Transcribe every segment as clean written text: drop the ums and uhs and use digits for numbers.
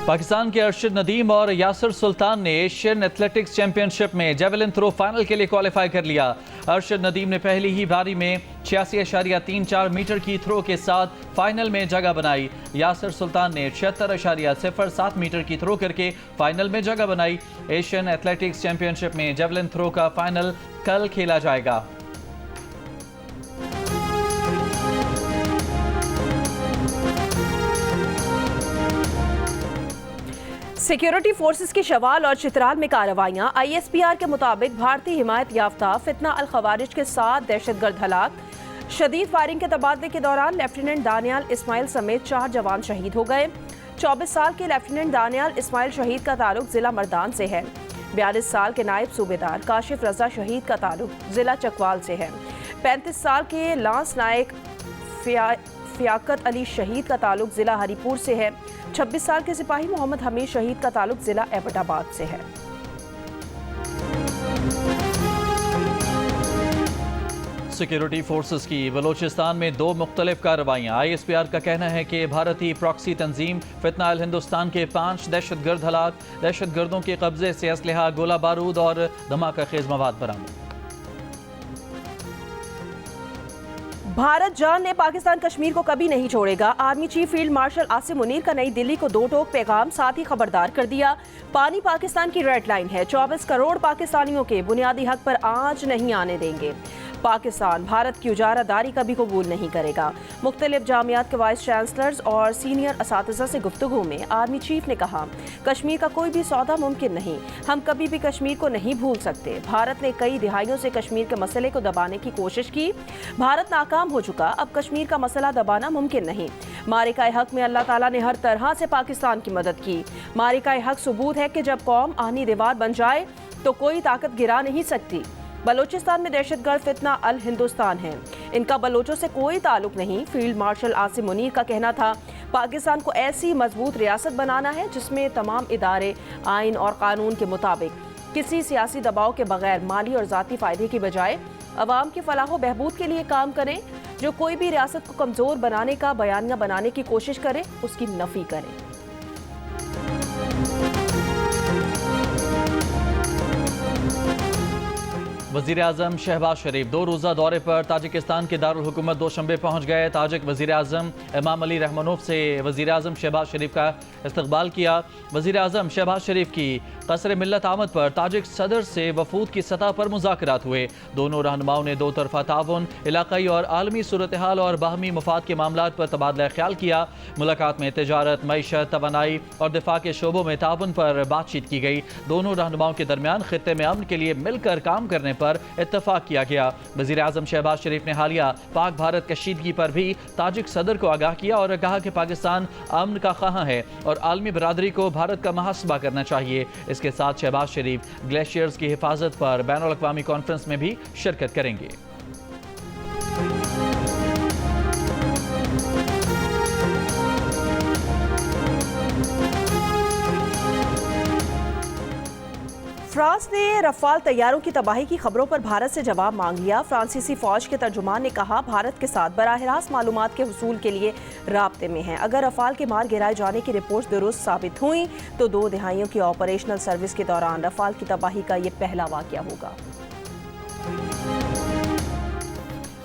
पाकिस्तान के अरशद नदीम और यासिर सुल्तान ने एशियन एथलेटिक्स चैंपियनशिप में जेवलिन थ्रो फाइनल के लिए क्वालिफाई कर लिया। अरशद नदीम ने पहली ही बारी में 86.34 मीटर की थ्रो के साथ फाइनल में जगह बनाई। यासिर सुल्तान ने 76.07 मीटर की थ्रो करके फाइनल में जगह बनाई। एशियन एथलेटिक्स चैंपियनशिप में जेवलिन थ्रो का फाइनल कल खेला जाएगा। सिक्योरिटी फोर्सेस की शवाल और चित्राल में कार्रवाइयां। ISPR के मुताबिक भारतीय हिमायत याफ्ता फितना अल खवारिज के 7 दहशतगर्द हलाक। शदीद फायरिंग के तबादले के दौरान लेफ्टिनेंट दानियाल इस्माइल समेत 4 जवान शहीद हो गए। 24 साल के लेफ्टिनेंट दानियाल इस्माइल शहीद का ताल्लुक जिला मर्दान से है। 42 साल के नायब सूबेदार काशिफ रजा शहीद का ताल्लुक जिला चकवाल से है। 35 साल के लांस नायक फियाकत अली शहीद का ताल्लुक जिला हरीपुर से है। 26 साल के सिपाही मोहम्मद हमीद शहीद का ताल्लुक जिला एबटाबाद से है। सिक्योरिटी फोर्सेस की बलोचिस्तान में 2 मुख्तलिफ कार्रवाइयाँ। ISPR का कहना है कि भारतीय प्रॉक्सी तंजीम फितना अल हिंदुस्तान के 5 दहशतगर्द हलाक। दहशतगर्दों के कब्जे से असलहा, गोला बारूद और धमाका खेज मवाद बरामद। भारत जान ने पाकिस्तान कश्मीर को कभी नहीं छोड़ेगा। Army chief field marshal Asim Munir का नई दिल्ली को 2 टोक पैगाम, साथ ही खबरदार कर दिया, पानी पाकिस्तान की रेड लाइन है। 24 करोड़ पाकिस्तानियों के बुनियादी हक पर आंच नहीं आने देंगे। पाकिस्तान भारत की उजारादारी कभी कबूल नहीं करेगा। मुख्तलिफ जामियात के वाइस चांसलर्स और सीनियर असातिज़ा से गुफ्तगू में आर्मी चीफ ने कहा, कश्मीर का कोई भी सौदा मुमकिन नहीं, हम कभी भी कश्मीर को नहीं भूल सकते। भारत ने कई दिहाइयों से कश्मीर के मसले को दबाने की कोशिश की, भारत नाकाम हो चुका, अब कश्मीर का मसला दबाना मुमकिन नहीं। मारिकाए हक में अल्लाह ताला ने हर तरह से पाकिस्तान की मदद की। मारिकाए हक सबूत है कि जब कौम आनी दीवार बन जाए तो कोई ताकत गिरा नहीं सकती। बलोचिस्तान में दहशतगर्द फितना अल हिंदुस्तान है, इनका बलोचों से कोई ताल्लुक नहीं। फील्ड मार्शल आसिम मुनीर का कहना था, पाकिस्तान को ऐसी मजबूत रियासत बनाना है जिसमें तमाम इदारे आइन और कानून के मुताबिक किसी सियासी दबाव के बगैर माली और ज़ाती फ़ायदे की बजाय अवाम की फलाह व बहबूद के लिए काम करें। जो कोई भी रियासत को कमज़ोर बनाने का बयानिया बनाने की कोशिश करे उसकी नफ़ी करें। वज़ीर आज़म शहबाज शरीफ 2 रोज़ा दौरे पर ताजिकिस्तान के दारुल हुकूमत दोशंबे पहुँच गए। ताजिक वज़ीर आज़म इमाम अली रहमानोफ से वज़ीर आज़म शहबाज शरीफ का इस्तकबाल किया। वज़ीर आज़म शहबाज शरीफ की कसर मिल्लत आमद पर ताजिक सदर से वफूद की सतह पर मुज़ाकरात हुए। दोनों रहनुमाओं ने 2 तरफ़ा ताउन, इलाक़ाई और आलमी सूरत हाल और बाहमी मुफाद के मामलात पर तबादला ख्याल किया। मुलाकात में तिजारत, मईशत, तवानाई और दिफा के शोबों में ताउन पर बातचीत की गई। दोनों रहनुमाओं के दरमियान खित्ते में अमन के लिए मिलकर काम करने पर इत्तफाक किया गया। वज़ीर आज़म शहबाज शरीफ ने हालिया पाक भारत कशीदगी पर भी ताजिक सदर को आगाह किया और कहा कि पाकिस्तान अमन का ख़्वाह है और आलमी बरादरी को भारत का मुहासबा करना चाहिए। इसके साथ शहबाज शरीफ ग्लेशियर्स की हिफाजत पर बैनुल अक़वामी कॉन्फ्रेंस में भी शिरकत करेंगे। फ्रांस ने रफाल तैयारों की तबाही की खबरों पर भारत से जवाब मांग लिया। फ्रांसीसी फौज के तर्जुमान ने कहा, भारत के साथ बराह रास्त मालूमात के हुसूल के लिए राब्ते में हैं। अगर रफाल के मार गिराए जाने की रिपोर्ट दुरुस्त साबित हुई तो 2 दिहाइयों की ऑपरेशनल सर्विस के दौरान रफाल की तबाही का ये पहला वाक़या होगा।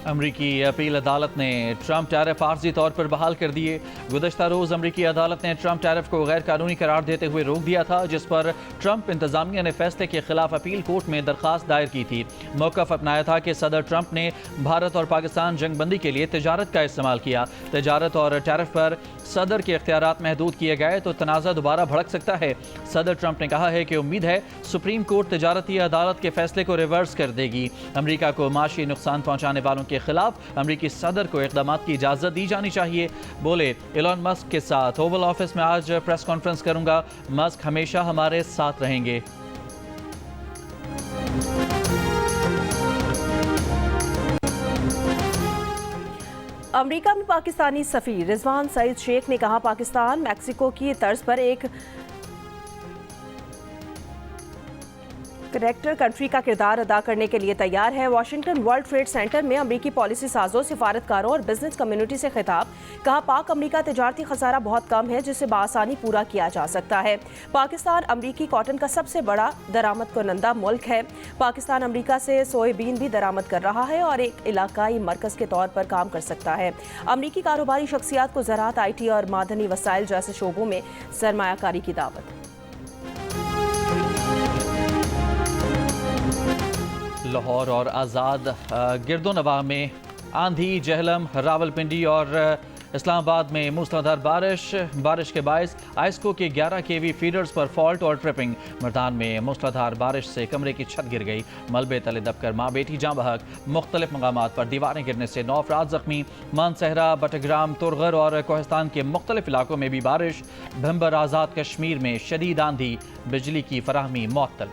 अमरीकी अपील अदालत ने ट्रंप टैरिफ आर्जी तौर पर बहाल कर दिए। गुज़श्ता रोज़ अमरीकी अदालत ने ट्रंप टैरिफ को गैर कानूनी करार देते हुए रोक दिया था, जिस पर ट्रंप इंतजामिया ने फैसले के खिलाफ अपील कोर्ट में दरख्वास्त दायर की थी। मौक़िफ़ अपनाया था कि सदर ट्रंप ने भारत और पाकिस्तान जंगबंदी के लिए तिजारत का इस्तेमाल किया। तिजारत और टैरिफ पर सदर के इख्तियारात महदूद किए गए तो तनाज़ा दोबारा भड़क सकता है। सदर ट्रंप ने कहा है कि उम्मीद है सुप्रीम कोर्ट तिजारती अदालत के फैसले को रिवर्स कर देगी। अमरीका को माशी नुकसान पहुँचाने वालों के खिलाफ अमरीकी सदर को इक़दाम की इजाज़त दी जानी चाहिए। बोले, एलन मस्क के साथ ओवल ऑफिस में आज प्रेस कॉन्फ्रेंस करूंगा, मस्क हमेशा हमारे साथ रहेंगे। अमेरिका में पाकिस्तानी सफ़ीर रिजवान सईद शेख ने कहा, पाकिस्तान मैक्सिको की तर्ज पर एक करेक्टर कंट्री का किरदार अदा करने के लिए तैयार है। वाशिंगटन वर्ल्ड ट्रेड सेंटर में अमरीकी पॉलिसी साजों, सिफारतकारों और बिजनेस कम्युनिटी से खिताब। कहा, पाक अमरीका तजारती खसारा बहुत कम है जिसे बासानी पूरा किया जा सकता है। पाकिस्तान अमरीकी कॉटन का सबसे बड़ा दरामद कुनंदा मुल्क है। पाकिस्तान अमरीका से सोयाबीन भी दरामद कर रहा है और एक इलाकाई मरकज के तौर पर काम कर सकता है। अमरीकी कारोबारी शख्सियात को ज़राअत, IT और मादनी वसाइल जैसे शोबों में सरमायाकारी की दावत। लाहौर और आज़ाद गिरदोनवाह में आंधी, जहलम, रावलपिंडी और इस्लामाबाद में मूसलाधार बारिश के बायस आइस्को के 11 kV फीडर्स पर फॉल्ट और ट्रिपिंग। मर्दान में मूसलाधार बारिश से कमरे की छत गिर गई। मलबे तले दबकर माँ बेटी जाँ बहक। मुख्तलिफ मकामात पर दीवारें गिरने से 9 अफराद जख्मी। मानसहरा, बटग्राम, तुरगर और कोहिस्तान के मुख्तलिफ इलाकों में भी बारिश। भंबर आज़ाद कश्मीर में शदीद आंधी, बिजली की फराहमी मुअत्तल।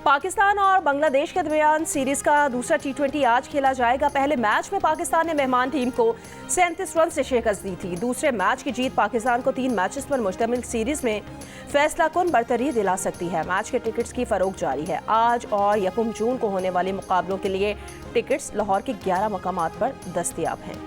पाकिस्तान और बांग्लादेश के दरमियान सीरीज का दूसरा T20 आज खेला जाएगा। पहले मैच में पाकिस्तान ने मेहमान टीम को 37 रन से शिकस्त दी थी। दूसरे मैच की जीत पाकिस्तान को 3 मैचेस पर मुश्तमिल सीरीज में फैसला कुन बरतरी दिला सकती है। मैच के टिकट्स की फरोख्त जारी है। आज और 1 जून को होने वाले मुकाबलों के लिए टिकट्स लाहौर के 11 मकामात पर दस्तयाब हैं।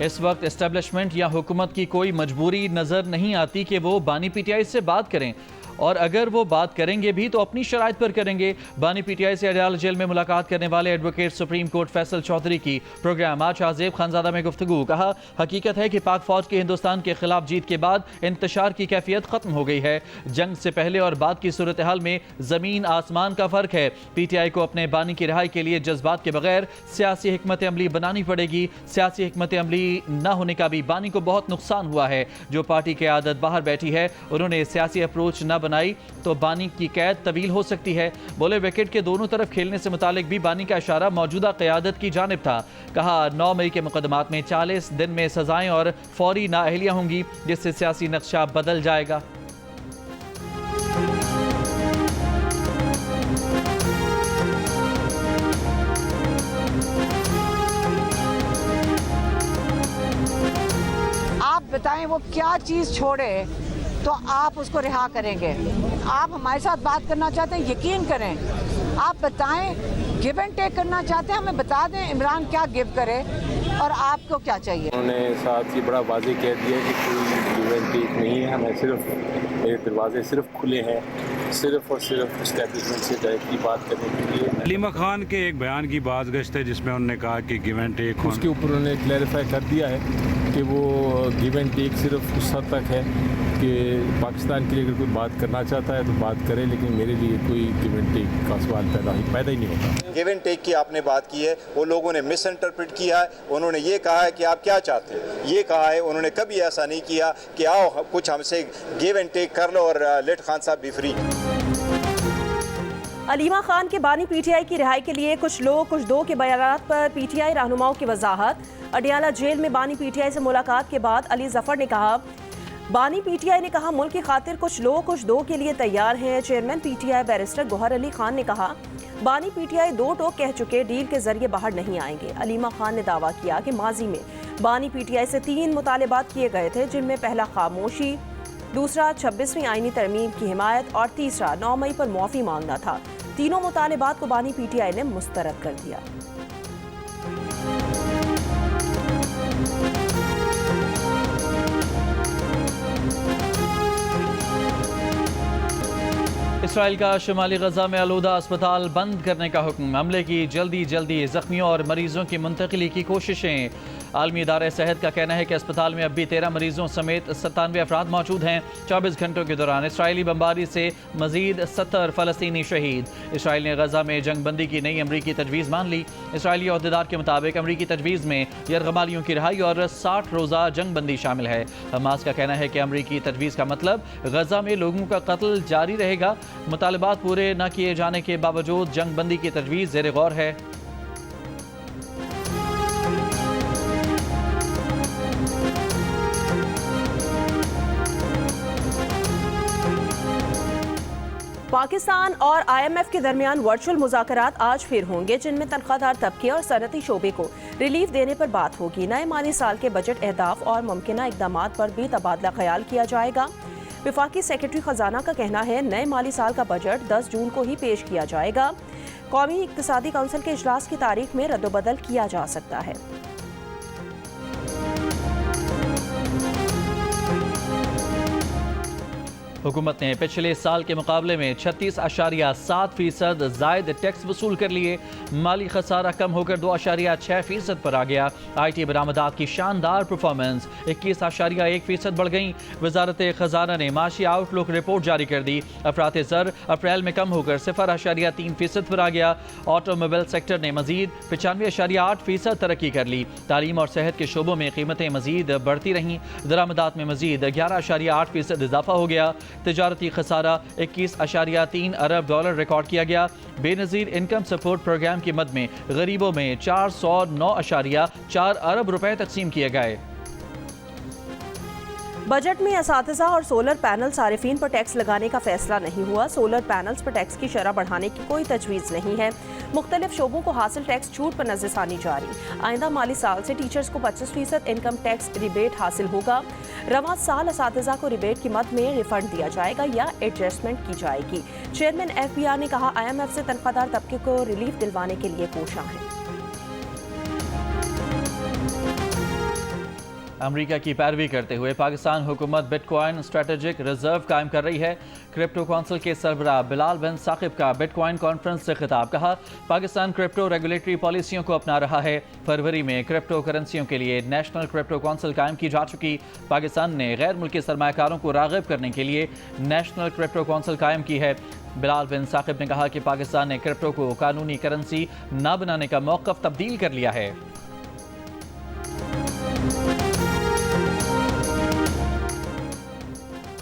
इस वक्त एस्टेब्लिशमेंट या हुकूमत की कोई मजबूरी नजर नहीं आती कि वो बानी PTI से बात करें, और अगर वो बात करेंगे भी तो अपनी शराइत पर करेंगे। बानी PTI से अडयाला जेल में मुलाकात करने वाले advocate supreme court Faisal Chaudhry की प्रोग्राम आज शाहजेब खानजादा में गुफ्तगू। कहा, हकीकत है कि पाक फौज की हिंदुस्तान के खिलाफ जीत के बाद इंतशार की कैफियत खत्म हो गई है। जंग से पहले और बाद की सूरत हाल में जमीन आसमान का फर्क है। PTI को अपने बानी की रिहाई के लिए जज्बात के बगैर सियासी हिकमत अमली बनानी पड़ेगी। सियासी हिकमत अमली न होने का भी बानी को बहुत नुकसान हुआ है। जो पार्टी की आदत बाहर बैठी है, उन्होंने सियासी अप्रोच न बनाई तो बानी की कैद तवील हो सकती है। बोले, विकेट के दोनों तरफ खेलने से मुतालिक भी बानी का इशारा मौजूदा क़यादत की जानिब था। कहा, 9 मई के मुकदमात में 40 दिन में सजाएं और फौरी नाअहलियां होंगी, जिससे सियासी नक्शा बदल जाएगा। आप बताएं वो क्या चीज़ छोड़े तो आप उसको रिहा करेंगे। आप हमारे साथ बात करना चाहते हैं, यकीन करें। आप बताएं, गिव एंड टेक करना चाहते हैं, हमें बता दें इमरान क्या गिव करे और आपको क्या चाहिए। उन्होंने साथ ही बड़ा वाज़ेह कह दिया कि कोई गिव एंड टेक नहीं है। हमें सिर्फ मेरे दरवाजे सिर्फ खुले हैं, सिर्फ और सिर्फ एस्टेब्लिशमेंट से डायरेक्टली बात करने के लिए। अलीमा खान के एक बयान की बाज़गश्त है जिसमें उन्होंने कहा कि गिव एंड टेक, उसके ऊपर उन्होंने क्लैरिफाई कर दिया है कि वो गिव एंड टेक सिर्फ उस हद तक है कि पाकिस्तान के लिए अगर कोई बात करना चाहता है तो बात करे, लेकिन मेरे लिए कोई गिव एंड टेक का सवाल पैदा ही नहीं होता। गिव एंड टेक की आपने बात की है, वो लोगों ने मिस इंटरप्रेट किया है। उन्होंने ये कहा है कि आप क्या चाहते हैं, ये कहा है। उन्होंने कभी ऐसा नहीं किया कि आओ कुछ हमसे गिव एंड टेक कर लो और लेट खान साहब भी फ्री। अलीमा खान के बानी PTI की रिहाई के लिए कुछ लोग कुछ दो के बयानात पर PTI रहनुमाओं की वजाहत। अडयाला जेल में बानी PTI से मुलाकात के बाद अली जफर ने कहा, बानी PTI ने कहा, मुल्क की खातिर कुछ लोग कुछ दो के लिए तैयार हैं। Chairman PTI barrister Gauhar Ali Khan ने कहा, बानी PTI 2 टोक कह चुके डील के जरिए बाहर नहीं आएंगे। अलीमा खान ने दावा किया कि माजी में बानी PTI से 3 मुतालबात किए गए थे, जिनमें पहला खामोशी, दूसरा 26वीं आईनी तरमीम की हिमायत और तीसरा 9 मई पर मुआफ़ी मांगना था। तीनों मुतालबात को बानी PTI ने मुस्तरद कर दिया। इसराइल का शुमाली गजा में आलूदा अस्पताल बंद करने का हुक्म। हमले की जल्दी जख्मियों और मरीजों की मुंतकिली की कोशिशें। आलमी इदारे सेहत का कहना है कि अस्पताल में अब भी 13 मरीजों समेत 97 अफराद मौजूद हैं। 24 घंटों के दौरान इसराइली बमबारी से मजीद 70 फ़लस्तीनी शहीद। इसराइल ने गजा में जंगबंदी की नई अमरीकी तजवीज़ मान ली। इसराइली अहदेदार के मुताबिक अमरीकी तजवीज़ में यरगमालियों की रिहाई और 60 रोज़ा जंगबंदी शामिल है। हमास का कहना है कि अमरीकी तजवीज़ का मतलब गजा में लोगों का कत्ल जारी रहेगा। मुतालबात पूरे न किए जाने के बावजूद जंगबंदी की तजवीज़ ज़ेर गौर है। पाकिस्तान और IMF के दरमियान वर्चुअल मुज़ाकरात आज फिर होंगे, जिनमें तनख्वाहदार तबके और सनती शोबे को रिलीफ देने पर बात होगी। नए माली साल के बजट अहदाफ और मुमकिना इकदामात पर भी तबादला ख्याल किया जाएगा। वफाकी सेक्रेटरी खजाना का कहना है नए माली साल का बजट 10 जून को ही पेश किया जाएगा। कौमी इक्तिसादी काउंसिल के इजलास की तारीख में रद्दोबदल किया जा सकता है। हुकूमत ने पिछले साल के मुकाबले में 36.7% जायद टैक्स वसूल कर लिए। माली खसारा कम होकर 2.6% पर आ गया। IT बरामदात की शानदार परफॉर्मेंस 21.1% बढ़ गई। वजारत खजाना ने माशी आउटलुक रिपोर्ट जारी कर दी। अफरात ज़र अप्रैल में कम होकर 0.3% पर आ गया। ऑटोमोबाइल सेक्टर ने मजीद 95.8% तरक्की कर ली। तालीम और सेहत के शोबों में कीमतें मजीद बढ़ती रहीं। दरामदात में मजीद 11.8% इजाफा हो गया। तिजारती खसारा 21.3 अरब डॉलर रिकॉर्ड किया गया। बेनज़ीर इनकम सपोर्ट प्रोग्राम की मद में गरीबों में 409.4 अरब रुपए तकसीम किए गए। बजट में असातिज़ा और सोलर पैनल सारिफीन पर टैक्स लगाने का फैसला नहीं हुआ। सोलर पैनल्स पर टैक्स की शरह बढ़ाने की कोई तजवीज़ नहीं है। मुख्तलिफ शोबों को हासिल टैक्स छूट पर नजरसानी जारी। आइंदा माली साल से टीचर्स को 25% इनकम टैक्स रिबेट हासिल होगा। रवां साल असातिज़ा को रिबेट की मद में रिफंड दिया जाएगा या एडजस्टमेंट की जाएगी। चेयरमैन FBR ने कहा IMF से तनख्वाहदार तबके को रिलीफ दिलवाने के लिए कोशां है। अमेरिका की पैरवी करते हुए पाकिस्तान हुकूमत बिटकॉइन स्ट्रेटेजिक रिजर्व कायम कर रही है। क्रिप्टो काउंसिल के सरबराह बिलाल बिन साकिब का बिटकॉइन कॉन्फ्रेंस से खिताब। कहा पाकिस्तान क्रिप्टो रेगुलेटरी पॉलिसियों को अपना रहा है। फरवरी में क्रिप्टो करेंसियों के लिए नेशनल क्रिप्टो काउंसिल कायम की जा चुकी। पाकिस्तान ने गैर मुल्की सरमायाकारों को राग़िब करने के लिए नेशनल क्रिप्टो काउंसिल कायम की है। बिलाल बिन साकिब ने कहा कि पाकिस्तान ने क्रिप्टो को कानूनी करेंसी न बनाने का मौक़िफ़ तब्दील कर लिया है।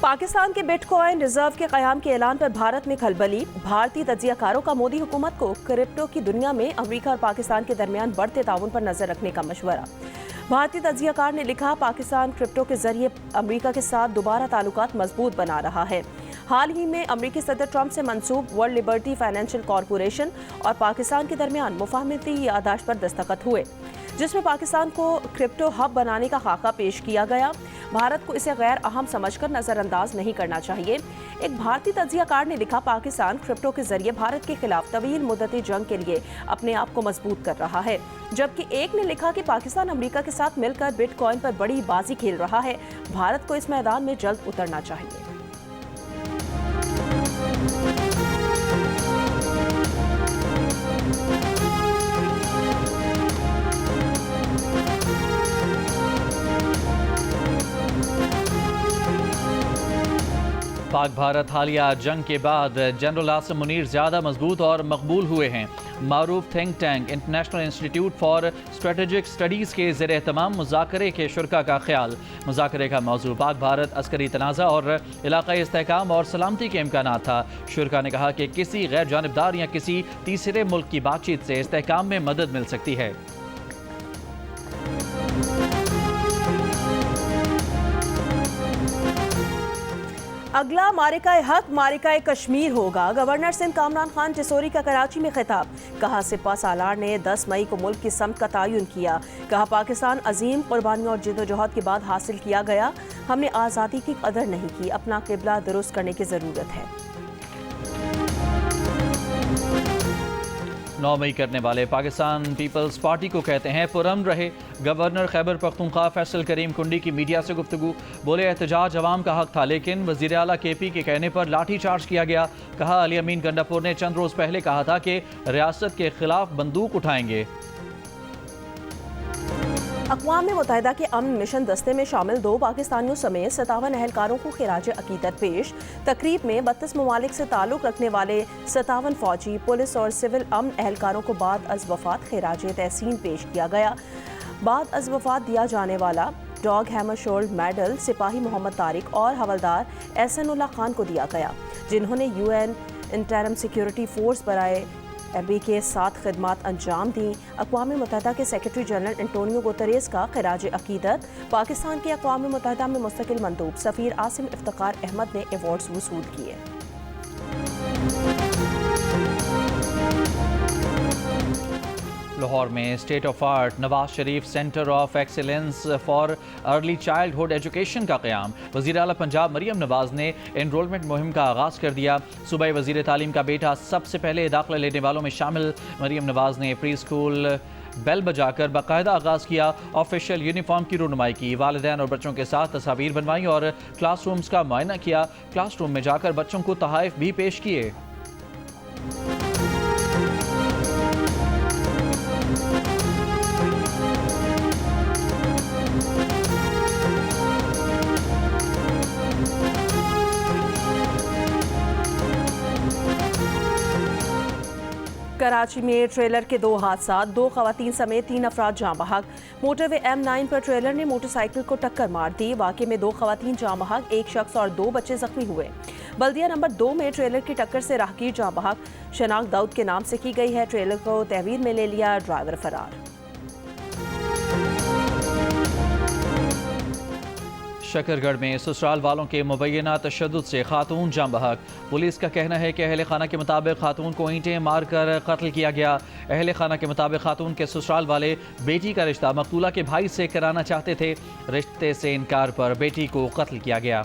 पाकिस्तान के बिटकॉइन रिजर्व के क़याम के ऐलान पर भारत में खलबली। भारतीय तज्ज़ियाकारों का मोदी हुकूमत को क्रिप्टो की दुनिया में अमेरिका और पाकिस्तान के दरमियान बढ़ते ताउन पर नजर रखने का मशवरा। भारतीय तज्ज़ियाकार ने लिखा पाकिस्तान क्रिप्टो के जरिए अमेरिका के साथ दोबारा ताल्लुकात मजबूत बना रहा है। हाल ही में अमेरिकी सदर ट्रंप से मंसूब वर्ल्ड लिबर्टी फाइनेंशियल कॉरपोरेशन और पाकिस्तान के दरमियान मुफाहमती याददाश्त पर दस्तखत हुए, जिसमें पाकिस्तान को क्रिप्टो हब बनाने का खाका पेश किया गया। भारत को इसे गैर अहम समझकर नज़रअंदाज नहीं करना चाहिए। एक भारतीय तज्ज़ियाकार ने लिखा पाकिस्तान क्रिप्टो के जरिए भारत के खिलाफ तवील मुद्दती जंग के लिए अपने आप को मजबूत कर रहा है। जबकि एक ने लिखा कि पाकिस्तान अमेरिका के साथ मिलकर बिटकॉइन पर बड़ी बाजी खेल रहा है। भारत को इस मैदान में जल्द उतरना चाहिए। पाक भारत हालिया जंग के बाद जनरल आसिम मुनीर ज़्यादा मजबूत और मकबूल हुए हैं। मारूफ think tank international institute for strategic studies के ज़ेर एहतमाम मुज़ाकरे के शुरका का ख्याल। मुज़ाकरे का मौजू पाक भारत अस्करी तनाज़ा और इलाक़ाई इस्तेहकाम और सलामती के इम्कानात था। शुरका ने कहा कि किसी गैर जानिबदार या किसी तीसरे मुल्क की बातचीत से इस्तेहकाम में मदद मिल सकती है। अगला मारिका हक मारिका कश्मीर होगा। गवर्नर सिंध कामरान खान जसोरी का कराची में खिताब। कहा सिपा सालार ने 10 मई को मुल्क की समत का तयन किया। कहा पाकिस्तान अजीम कुर्बानियों और जिद्दोजहद के बाद हासिल किया गया। हमने आज़ादी की कदर नहीं की। अपना किबला दुरुस्त करने की ज़रूरत है। 9 मई करने वाले पाकिस्तान पीपल्स पार्टी को कहते हैं पुरअमन रहे। गवर्नर खैबर पख्तूनख्वा फैसल करीम कुंडी की मीडिया से गुफ्तगू। बोले एहतजाज अवाम का हक था, लेकिन वज़ीर आला KP के कहने पर लाठी चार्ज किया गया। कहा अली अमीन गंडापुर ने चंद रोज़ पहले कहा था कि रियासत के खिलाफ बंदूक उठाएंगे। अक़वाम मुत्तहिदा के अमन मिशन दस्ते में शामिल 2 पाकिस्तानियों समेत 57 एहलकारों को खिराज अकीदत पेश। तकरीब में 32 ममालिक से ताल्लुक़ रखने वाले 57 फौजी, पुलिस और सिविल अमन एहलकारों को बाद अज़ वफ़ात खिराज तहसीन पेश किया गया। बाद अज़ वफ़ात दिया जाने वाला डॉग हैमर शोल्ड मेडल सिपाही मोहम्मद तारिक और हवलदार एहसानुल्लाह खान को दिया गया, जिन्होंने UN इंटरम सिक्योरिटी फोर्स बराए एबी के साथ खिदमात अंजाम दी। अक़वाम मुत्तहिदा के सेक्रेटरी जनरल एंटोनियो गुतरेस का खिराज अकीदत। पाकिस्तान के अक़वाम मुत्तहिदा में मुस्तकिल मंदूब सफ़ीर आसिम इफ्तिकार अहमद ने अवार्ड्स वसूल किए। लाहौर में state of art Nawaz Sharif centre of excellence for early childhood education का क़याम। वज़ीर आला पंजाब मरियम नवाज ने एनरोलमेंट मुहिम का आगाज़ कर दिया। सूबाई वज़ीर तालीम का बेटा सबसे पहले दाखिला लेने वालों में शामिल। मरियम नवाज ने प्री स्कूल बेल बजाकर बाकायदा आगाज़ किया। ऑफिशियल यूनिफॉर्म की रुनुमाई की, वालिदैन और बच्चों के साथ तस्वीर बनवाई और क्लासरूम्स का मुआयना किया। क्लासरूम में जाकर बच्चों को तोहफ़े भी पेश किए। कराची में ट्रेलर के 2 हादसा, 2 खवातीन समेत 3 अफराद जाँ बहक। मोटरवे M9 पर ट्रेलर ने मोटरसाइकिल को टक्कर मार दी। वाक़े में 2 खवातीन जाँ बहक, 1 शख्स और 2 बच्चे जख्मी हुए। बल्दिया नंबर 2 में ट्रेलर की टक्कर से राहगीर जाँ बहक। शनाख्त दाऊद के नाम से की गई है। ट्रेलर को तहवीर में ले लिया, ड्राइवर फरार। शकरगढ़ में ससुराल वालों के मुबैना तशद्दुद से खातून जाँ बहक। पुलिस का कहना है कि अहले खाना के मुताबिक खातून को ईंटें मारकर कत्ल किया गया। अहले खाना के मुताबिक खातून के ससुराल वाले बेटी का रिश्ता मकतूला के भाई से कराना चाहते थे। रिश्ते से इनकार पर बेटी को कत्ल किया गया।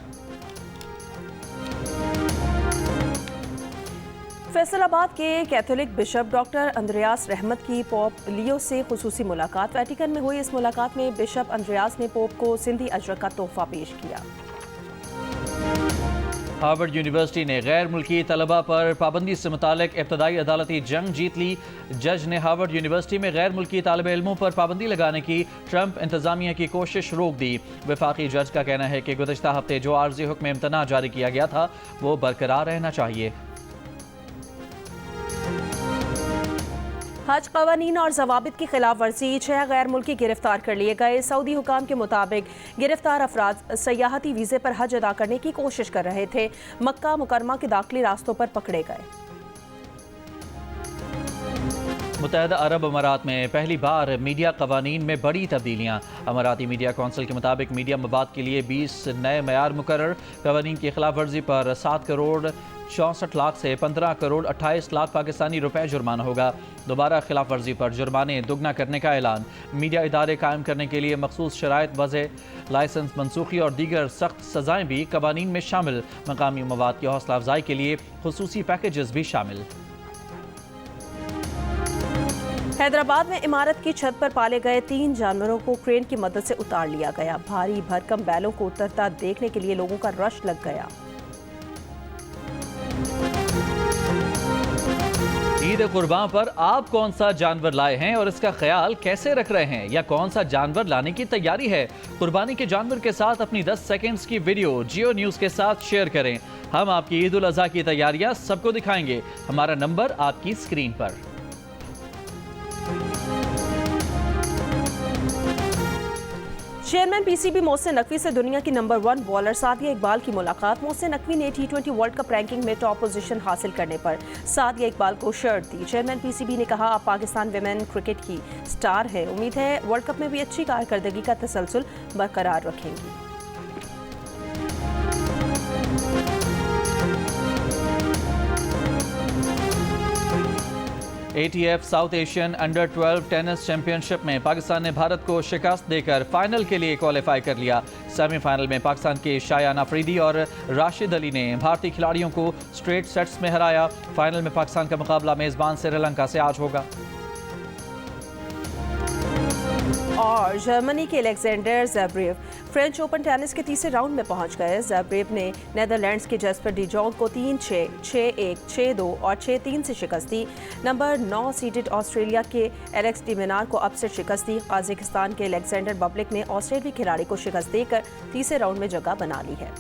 फैसलाबाद के कैथोलिक बिशप डॉक्टर अंद्रयास रहमत की पोप लियो से खुसूसी मुलाकात। वेटिकन में हुई इस मुलाकात में बिशप अंद्रयास ने पोप को सिंधी अजरक का तोहफा पेश किया। हार्वर्ड यूनिवर्सिटी ने गैर मुल्की तलबा पर पाबंदी से मुतालिक इब्तदाई अदालती जंग जीत ली। जज ने हार्वर्ड यूनिवर्सिटी में गैर मुल्की तालिब इल्मों पर पाबंदी लगाने की ट्रंप इंतजामिया की कोशिश रोक दी। वफाकी जज का कहना है कि गुज़श्ता हफ्ते जो आर्जी हुक्म इम्तना जारी किया गया था वो बरकरार रहना चाहिए। हज कवानीन और जवाबित की खिलाफ वर्जी, 6 गैर मुल्की गिरफ्तार कर लिए गए। सऊदी हुकाम के मुताबिक गिरफ्तार अफराद सयाहती वीज़े पर हज अदा करने की कोशिश कर रहे थे। मक्का मुकरमा के दाखिली रास्तों पर पकड़े गए। मुत्तहदा अरब अमारात में पहली बार मीडिया कवानीन में बड़ी तब्दीलियाँ। अमाराती मीडिया कौंसिल के मुताबिक मीडिया मवाद के लिए 20 नए मयार मुकर्रर। कवानीन की खिलाफ वर्जी पर 7 करोड़ 64 लाख से 15 करोड़ 28 लाख पाकिस्तानी रुपए जुर्माना होगा। दोबारा खिलाफ वर्जी पर जुर्माने दुगना करने का ऐलान। मीडिया इदारे कायम करने के लिए मखसूस शराइत वज़े, लाइसेंस मनसूखी और दीगर सख्त सजाएँ भी कवानीन में शामिल। मकामी मवाद की हौसला अफजाई के लिए खुसूसी पैकेजेस भी शामिल। हैदराबाद में इमारत की छत पर पाले गए 3 जानवरों को क्रेन की मदद से उतार लिया गया। भारी भरकम बैलों को उतरता देखने के लिए लोगों का रश लग गया। ईद कुर्बान पर आप कौन सा जानवर लाए हैं और इसका ख्याल कैसे रख रहे हैं, या कौन सा जानवर लाने की तैयारी है? कुर्बानी के जानवर के साथ अपनी 10 सेकंड्स की वीडियो जियो न्यूज़ के साथ शेयर करें। हम आपकी ईद उल अज़हा की तैयारियां सबको दिखाएंगे। हमारा नंबर आपकी स्क्रीन पर। चेयरमैन पीसीबी मोहसिन नकवी से दुनिया की नंबर 1 बॉलर सादिया इकबाल की मुलाकात। मोहसिन नकवी ने T20 वर्ल्ड कप रैंकिंग में टॉप पोजीशन हासिल करने पर सादिया इकबाल को शर्ट दी। चेयरमैन पीसीबी ने कहा, आप पाकिस्तान विमेन क्रिकेट की स्टार है। उम्मीद है वर्ल्ड कप में भी अच्छी कारकर्दगी का तसलसल बरकरार रखेंगी। ATF south Asian under 12 tennis championship में पाकिस्तान ने भारत को शिकस्त देकर फाइनल के लिए क्वालिफाई कर लिया। सेमीफाइनल में पाकिस्तान के शायान अफरीदी और राशिद अली ने भारतीय खिलाड़ियों को स्ट्रेट सेट्स में हराया। फाइनल में पाकिस्तान का मुकाबला मेजबान श्रीलंका से आज होगा। और जर्मनी के Alexander Zverev French open tennis के तीसरे राउंड में पहुंच गए। ज़वेरेव ने नेदरलैंड्स के जेस्पर डी जोंग को 3-6, 6-1, 6-2 और 6-3 से शिकस्त दी। नंबर 9 सीडेड ऑस्ट्रेलिया के एलेक्स डी मिनार को अपसेट शिकस्त दी। कजाकिस्तान के अलेक्जेंडर बब्लिक ने ऑस्ट्रेलियाई खिलाड़ी को शिकस्त देकर तीसरे राउंड में जगह बना ली है।